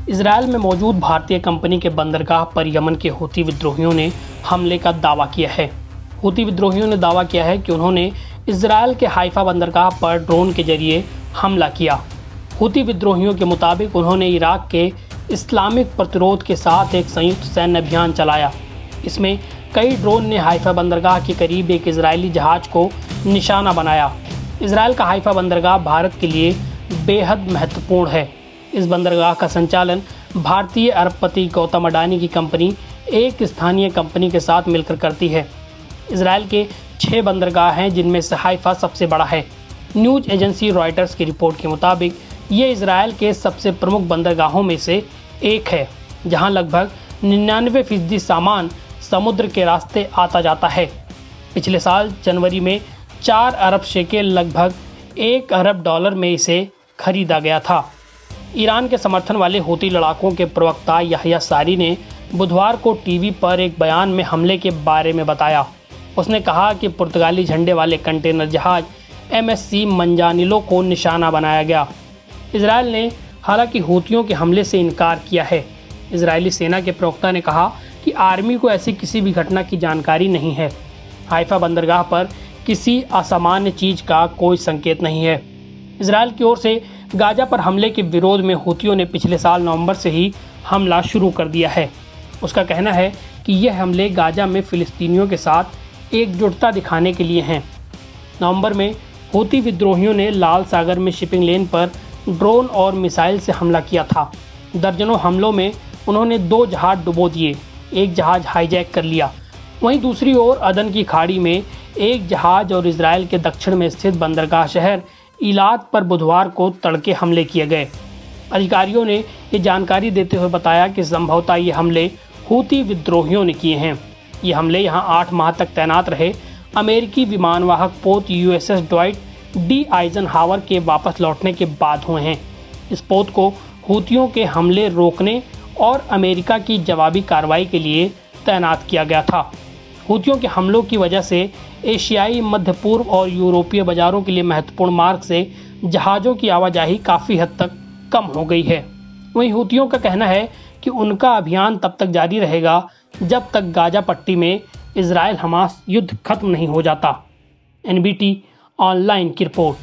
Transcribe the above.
Israel में मौजूद भारतीय कंपनी के बंदरगाह पर यमन के हूती विद्रोहियों ने हमले का दावा किया है। हूती विद्रोहियों ने दावा किया है कि उन्होंने इसराइल के हाइफा बंदरगाह पर ड्रोन के जरिए हमला किया। हूती विद्रोहियों के मुताबिक उन्होंने इराक के इस्लामिक प्रतिरोध के साथ एक संयुक्त सैन्य अभियान चलाया। इसमें कई ड्रोन ने हाइफा बंदरगाह के करीब एक इजरायली जहाज को निशाना बनाया। इसराइल का हाइफा बंदरगाह भारत के लिए बेहद महत्वपूर्ण है। इस बंदरगाह का संचालन भारतीय अरबपति गौतम अडानी की कंपनी एक स्थानीय कंपनी के साथ मिलकर करती है। इसराइल के 6 बंदरगाह हैं, जिनमें से हाइफा सबसे बड़ा है। न्यूज़ एजेंसी रॉयटर्स की रिपोर्ट के मुताबिक ये इसराइल के सबसे प्रमुख बंदरगाहों में से एक है, जहां लगभग 99% सामान समुद्र के रास्ते आता जाता है। पिछले साल जनवरी में 4 अरब शेकेल लगभग $1 अरब में इसे खरीदा गया था। ईरान के समर्थन वाले हूती लड़ाकों के प्रवक्ता याह्या सारी ने बुधवार को टीवी पर एक बयान में हमले के बारे में बताया। उसने कहा कि पुर्तगाली झंडे वाले कंटेनर जहाज MSC मंजानिलो को निशाना बनाया गया। इसराइल ने हालांकि हूतियों के हमले से इनकार किया है। इजरायली सेना के प्रवक्ता ने कहा कि आर्मी को ऐसी किसी भी घटना की जानकारी नहीं है। हाइफा बंदरगाह पर किसी असामान्य चीज का कोई संकेत नहीं है। इसराइल की ओर से गाजा पर हमले के विरोध में हूतियों ने पिछले साल नवंबर से ही हमला शुरू कर दिया है। उसका कहना है कि यह हमले गाजा में फिलिस्तीनियों के साथ एकजुटता दिखाने के लिए हैं। नवंबर में हूती विद्रोहियों ने लाल सागर में शिपिंग लेन पर ड्रोन और मिसाइल से हमला किया था। दर्जनों हमलों में उन्होंने 2 जहाज डुबो दिए, एक जहाज हाईजैक कर लिया। वहीं दूसरी ओर अदन की खाड़ी में एक जहाज और इसराइल के दक्षिण में स्थित बंदरगाह शहर इलाद पर बुधवार को तड़के हमले किए गए। अधिकारियों ने ये जानकारी देते हुए बताया कि संभवतः ये हमले हूती विद्रोहियों ने किए हैं। ये हमले यहाँ 8 माह तक तैनात रहे अमेरिकी विमानवाहक पोत USS ड्वाइट डी आइजनहावर के वापस लौटने के बाद हुए हैं। इस पोत को हूतियों के हमले रोकने और अमेरिका की जवाबी कार्रवाई के लिए तैनात किया गया था। हूतियों के हमलों की वजह से एशियाई, मध्य पूर्व और यूरोपीय बाजारों के लिए महत्वपूर्ण मार्ग से जहाज़ों की आवाजाही काफ़ी हद तक कम हो गई है। वहीं हूतियों का कहना है कि उनका अभियान तब तक जारी रहेगा जब तक गाजा पट्टी में इजराइल हमास युद्ध खत्म नहीं हो जाता। NBT ऑनलाइन की रिपोर्ट।